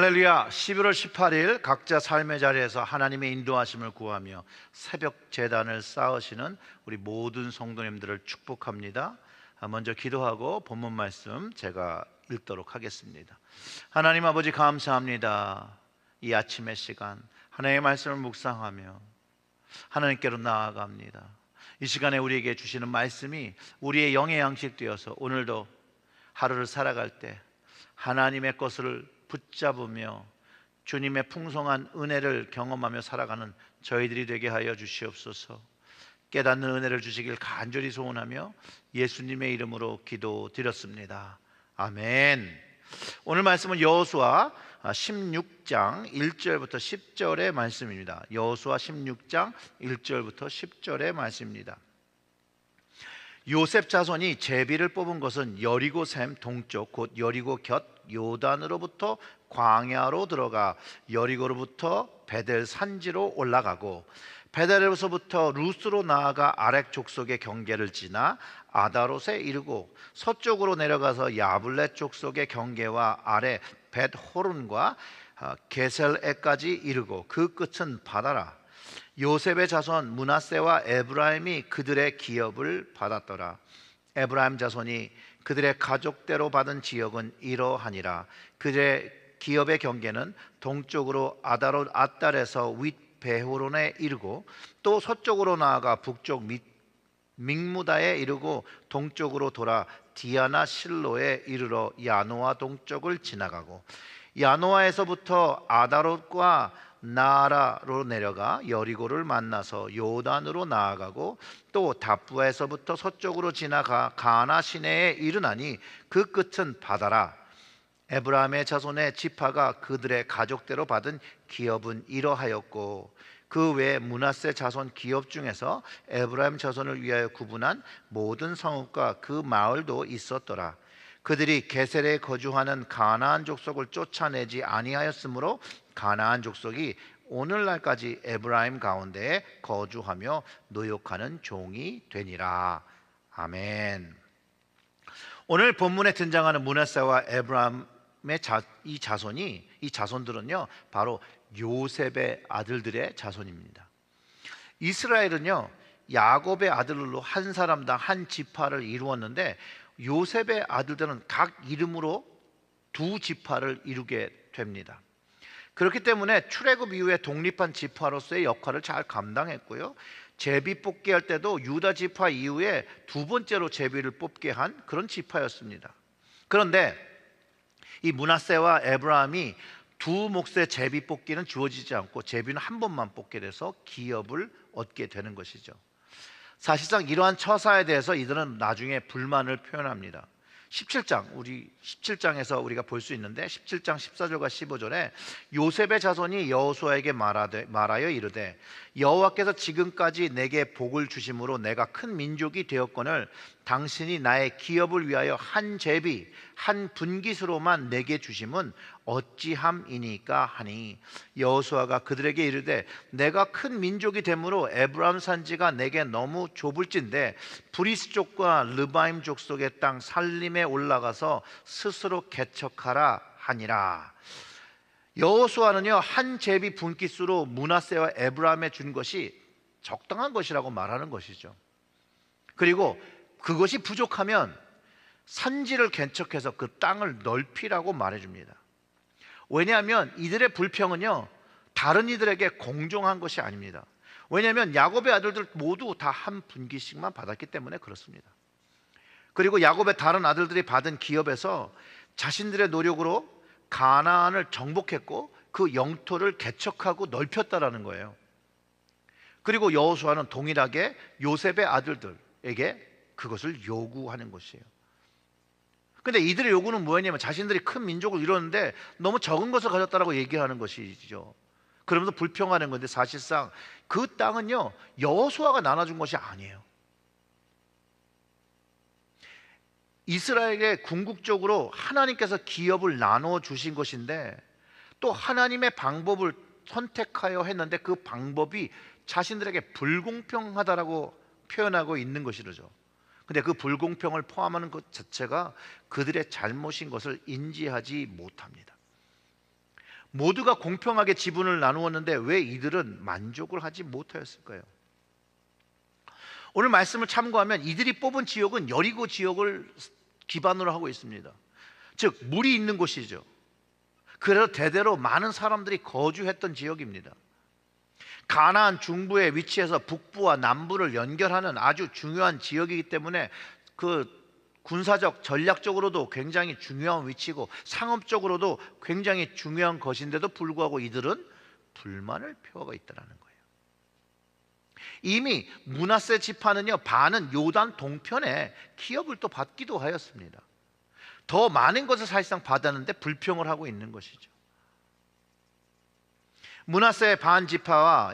할렐루야. 11월 18일 각자 삶의 자리에서 하나님의 인도하심을 구하며 새벽 제단을 쌓으시는 우리 모든 성도님들을 축복합니다. 먼저 기도하고 본문 말씀 제가 읽도록 하겠습니다. 하나님 아버지, 감사합니다. 이 아침의 시간 하나님의 말씀을 묵상하며 하나님께로 나아갑니다. 이 시간에 우리에게 주시는 말씀이 우리의 영의 양식 되어서 오늘도 하루를 살아갈 때 하나님의 것을 붙잡으며 주님의 풍성한 은혜를 경험하며 살아가는 저희들이 되게 하여 주시옵소서. 깨닫는 은혜를 주시길 간절히 소원하며 예수님의 이름으로 기도드렸습니다. 아멘. 오늘 말씀은 여호수아 16장 1절부터 10절의 말씀입니다. 여호수아 16장 1절부터 10절의 말씀입니다. 요셉 자손이 제비를 뽑은 것은 여리고 샘 동쪽 곧 여리고 곁 요단으로부터 광야로 들어가 여리고로부터 베델 산지로 올라가고 베델에서부터 루스로 나아가 아렉 족속의 경계를 지나 아다롯에 이르고 서쪽으로 내려가서 야블렛 족속의 경계와 아래 벳호론과 게셀에까지 이르고 그 끝은 바다라. 요셉의 자손 므낫세와 에브라임이 그들의 기업을 받았더라. 에브라임 자손이 그들의 가족대로 받은 지역은 이러하니라. 그들의 기업의 경계는 동쪽으로 아다롯 앗달에서 윗 베호론에 이르고 또 서쪽으로 나아가 북쪽 믹무다에 이르고 동쪽으로 돌아 디아나 실로에 이르러 야노아 동쪽을 지나가고 야노아에서부터 아다롯과 나라로 내려가 여리고를 만나서 요단으로 나아가고 또 답부에서부터 서쪽으로 지나가 가나 시내에 이르나니 그 끝은 바다라. 에브라임의 자손의 지파가 그들의 가족대로 받은 기업은 이러하였고 그 외 므낫세 자손 기업 중에서 에브라임 자손을 위하여 구분한 모든 성읍과 그 마을도 있었더라. 그들이 게셀에 거주하는 가나안 족속을 쫓아내지 아니하였으므로 가나안 족속이 오늘날까지 에브라임 가운데에 거주하며 노역하는 종이 되니라. 아멘. 오늘 본문에 등장하는 므낫세와 에브라임의 이 자손들은요 바로 요셉의 아들들의 자손입니다. 이스라엘은요 야곱의 아들로 한 사람당 한 지파를 이루었는데 요셉의 아들들은 각 이름으로 두 지파를 이루게 됩니다. 그렇기 때문에 출애굽 이후에 독립한 지파로서의 역할을 잘 감당했고요. 제비 뽑기 할 때도 유다 지파 이후에 두 번째로 제비를 뽑게 한 그런 지파였습니다. 그런데 이 므낫세와 에브라임이 두 몫의 제비 뽑기는 주어지지 않고 제비는 한 번만 뽑게 돼서 기업을 얻게 되는 것이죠. 사실상 이러한 처사에 대해서 이들은 나중에 불만을 표현합니다. 17장에서 우리가 볼 수 있는데 17장 14절과 15절에 요셉의 자손이 여호수아에게 말하여 이르되 여호와께서 지금까지 내게 복을 주심으로 내가 큰 민족이 되었거늘 당신이 나의 기업을 위하여 한 제비 한 분깃으로만 내게 주심은 어찌함이니까 하니 여호수아가 그들에게 이르되 내가 큰 민족이 되므로 에브라임 산지가 내게 너무 좁을진데 브리스 족과 르바임 족속의 땅 살림에 올라가서 스스로 개척하라 하니라. 여호수아는요 한 제비 분깃으로 므낫세와 에브라임에 준 것이 적당한 것이라고 말하는 것이죠. 그리고 그것이 부족하면 산지를 개척해서 그 땅을 넓히라고 말해줍니다. 왜냐하면 이들의 불평은요 다른 이들에게 공정한 것이 아닙니다. 왜냐하면 야곱의 아들들 모두 다 한 분깃씩만 받았기 때문에 그렇습니다. 그리고 야곱의 다른 아들들이 받은 기업에서 자신들의 노력으로 가나안을 정복했고 그 영토를 개척하고 넓혔다라는 거예요. 그리고 여호수아는 동일하게 요셉의 아들들에게 그것을 요구하는 것이에요. 근데 이들의 요구는 뭐였냐면 자신들이 큰 민족을 이뤘는데 너무 적은 것을 가졌다라고 얘기하는 것이죠. 그러면서 불평하는 건데 사실상 그 땅은요 여호수아가 나눠준 것이 아니에요. 이스라엘에 궁극적으로 하나님께서 기업을 나눠 주신 것인데 또 하나님의 방법을 선택하여 했는데 그 방법이 자신들에게 불공평하다라고 표현하고 있는 것이죠. 근데 그 불공평을 포함하는 것 자체가 그들의 잘못인 것을 인지하지 못합니다. 모두가 공평하게 지분을 나누었는데 왜 이들은 만족을 하지 못하였을까요? 오늘 말씀을 참고하면 이들이 뽑은 지역은 여리고 지역을 기반으로 하고 있습니다. 즉 물이 있는 곳이죠. 그래서 대대로 많은 사람들이 거주했던 지역입니다. 가나안 중부에 위치해서 북부와 남부를 연결하는 아주 중요한 지역이기 때문에 그 군사적 전략적으로도 굉장히 중요한 위치고 상업적으로도 굉장히 중요한 것인데도 불구하고 이들은 불만을 표하고 있다는 거예요. 이미 므낫세 지파는요, 반은 요단 동편에 기업을 또 받기도 하였습니다. 더 많은 것을 사실상 받았는데 불평을 하고 있는 것이죠. 므낫세 반 지파와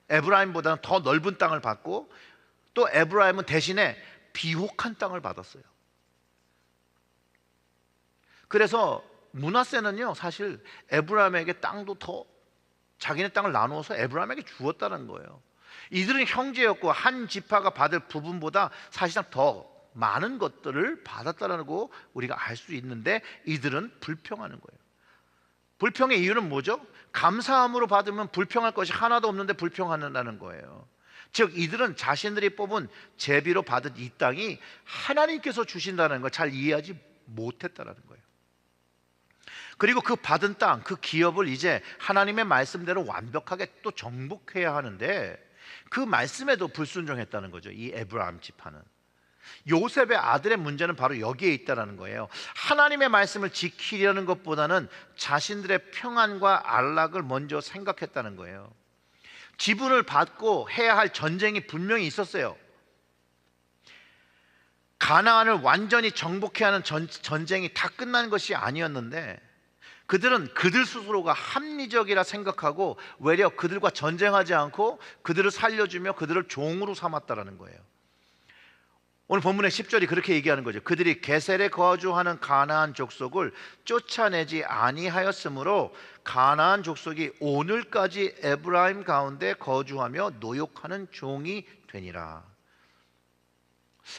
에브라임보다는 더 넓은 땅을 받고, 또 에브라임은 대신에 비옥한 땅을 받았어요. 그래서 므낫세는요, 사실 에브라임에게 땅도 더 자기네 땅을 나누어서 에브라임에게 주었다는 거예요. 이들은 형제였고 한 지파가 받을 부분보다 사실상 더 많은 것들을 받았다라고 우리가 알 수 있는데 이들은 불평하는 거예요. 불평의 이유는 뭐죠? 감사함으로 받으면 불평할 것이 하나도 없는데 불평한다는 거예요. 즉 이들은 자신들이 뽑은 제비로 받은 이 땅이 하나님께서 주신다는 걸 잘 이해하지 못했다는 거예요. 그리고 그 받은 땅, 그 기업을 이제 하나님의 말씀대로 완벽하게 또 정복해야 하는데 그 말씀에도 불순종했다는 거죠. 이 에브라임 지파는. 요셉의 아들의 문제는 바로 여기에 있다는 거예요. 하나님의 말씀을 지키려는 것보다는 자신들의 평안과 안락을 먼저 생각했다는 거예요. 지분을 받고 해야 할 전쟁이 분명히 있었어요. 가나안을 완전히 정복해야 하는 전쟁이 다 끝난 것이 아니었는데 그들은 그들 스스로가 합리적이라 생각하고 외려 그들과 전쟁하지 않고 그들을 살려주며 그들을 종으로 삼았다는 거예요. 오늘 본문의 10절이 그렇게 얘기하는 거죠. 그들이 게셀에 거주하는 가나안 족속을 쫓아내지 아니하였으므로 가나안 족속이 오늘까지 에브라임 가운데 거주하며 노역하는 종이 되니라.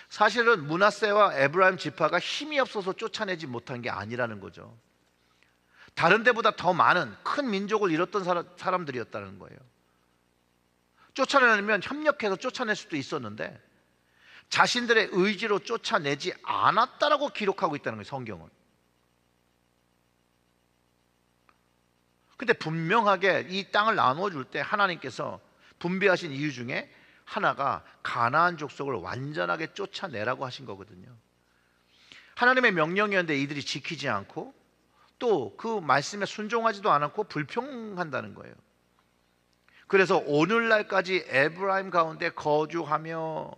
사실은 므낫세와 에브라임 지파가 힘이 없어서 쫓아내지 못한 게 아니라는 거죠. 다른 데보다 더 많은 큰 민족을 잃었던 사람들이었다는 거예요. 쫓아내려면 협력해서 쫓아낼 수도 있었는데 자신들의 의지로 쫓아내지 않았다라고 기록하고 있다는 거예요, 성경은. 근데 분명하게 이 땅을 나누어 줄 때 하나님께서 분배하신 이유 중에 하나가 가나안 족속을 완전하게 쫓아내라고 하신 거거든요. 하나님의 명령이었는데 이들이 지키지 않고 또 그 말씀에 순종하지도 않았고 불평한다는 거예요. 그래서 오늘날까지 에브라임 가운데 거주하며,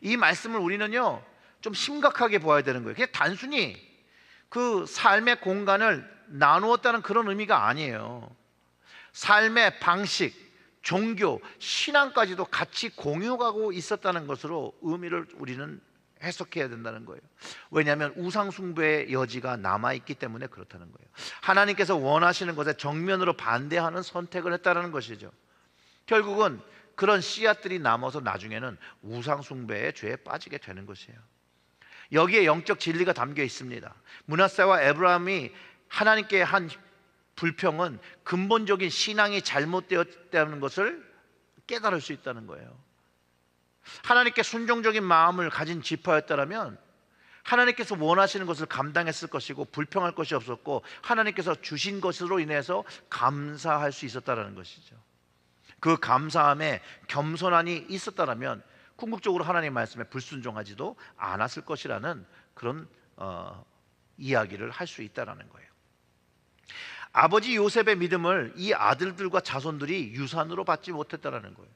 이 말씀을 우리는요 좀 심각하게 보아야 되는 거예요. 그냥 단순히 그 삶의 공간을 나누었다는 그런 의미가 아니에요. 삶의 방식, 종교, 신앙까지도 같이 공유하고 있었다는 것으로 의미를 우리는 해석해야 된다는 거예요. 왜냐하면 우상숭배의 여지가 남아있기 때문에 그렇다는 거예요. 하나님께서 원하시는 것에 정면으로 반대하는 선택을 했다는 것이죠. 결국은 그런 씨앗들이 남아서 나중에는 우상숭배의 죄에 빠지게 되는 것이에요. 여기에 영적 진리가 담겨 있습니다. 므낫세와 에브라임이 하나님께 한 불평은 근본적인 신앙이 잘못되었다는 것을 깨달을 수 있다는 거예요. 하나님께 순종적인 마음을 가진 지파였다면 하나님께서 원하시는 것을 감당했을 것이고 불평할 것이 없었고 하나님께서 주신 것으로 인해서 감사할 수 있었다는 것이죠. 그 감사함에 겸손함이 있었다면 궁극적으로 하나님의 말씀에 불순종하지도 않았을 것이라는 그런 이야기를 할 수 있다는 거예요. 아버지 요셉의 믿음을 이 아들들과 자손들이 유산으로 받지 못했다는 거예요.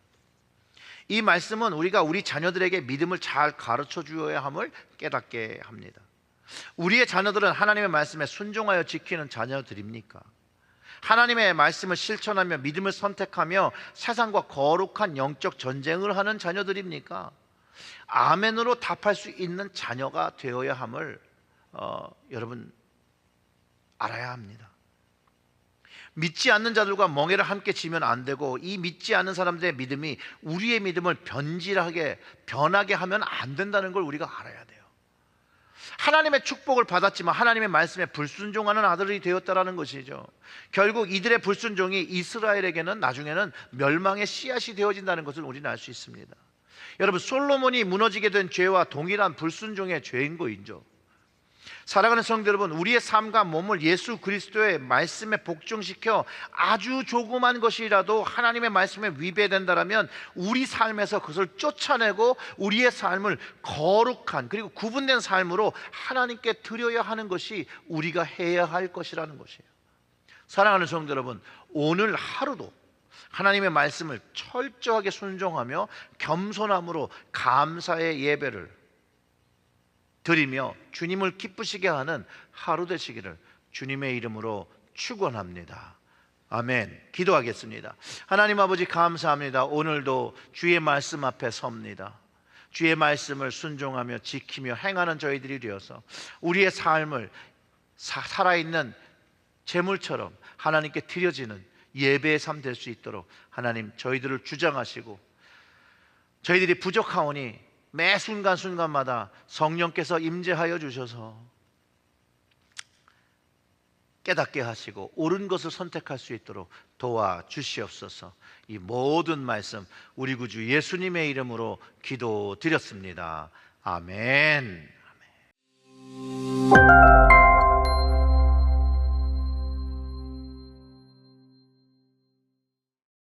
이 말씀은 우리가 우리 자녀들에게 믿음을 잘 가르쳐 주어야 함을 깨닫게 합니다. 우리의 자녀들은 하나님의 말씀에 순종하여 지키는 자녀들입니까? 하나님의 말씀을 실천하며 믿음을 선택하며 세상과 거룩한 영적 전쟁을 하는 자녀들입니까? 아멘으로 답할 수 있는 자녀가 되어야 함을 여러분 알아야 합니다. 믿지 않는 자들과 멍에를 함께 지면 안 되고 이 믿지 않는 사람들의 믿음이 우리의 믿음을 변하게 하면 안 된다는 걸 우리가 알아야 돼요. 하나님의 축복을 받았지만 하나님의 말씀에 불순종하는 아들이 되었다라는 것이죠. 결국 이들의 불순종이 이스라엘에게는 나중에는 멸망의 씨앗이 되어진다는 것을 우리는 알 수 있습니다. 여러분, 솔로몬이 무너지게 된 죄와 동일한 불순종의 죄인 거이죠. 사랑하는 성도 여러분, 우리의 삶과 몸을 예수 그리스도의 말씀에 복종시켜 아주 조그만 것이라도 하나님의 말씀에 위배된다라면 우리 삶에서 그것을 쫓아내고 우리의 삶을 거룩한 그리고 구분된 삶으로 하나님께 드려야 하는 것이 우리가 해야 할 것이라는 것이에요. 사랑하는 성도 여러분, 오늘 하루도 하나님의 말씀을 철저하게 순종하며 겸손함으로 감사의 예배를 드리며 주님을 기쁘시게 하는 하루 되시기를 주님의 이름으로 축원합니다. 아멘. 기도하겠습니다. 하나님 아버지, 감사합니다. 오늘도 주의 말씀 앞에 섭니다. 주의 말씀을 순종하며 지키며 행하는 저희들이 되어서 우리의 삶을 살아있는 제물처럼 하나님께 드려지는 예배의 삶 될 수 있도록 하나님 저희들을 주장하시고, 저희들이 부족하오니 매 순간순간마다 성령께서 임재하여 주셔서 깨닫게 하시고 옳은 것을 선택할 수 있도록 도와주시옵소서. 이 모든 말씀 우리 구주 예수님의 이름으로 기도드렸습니다. 아멘. 아멘.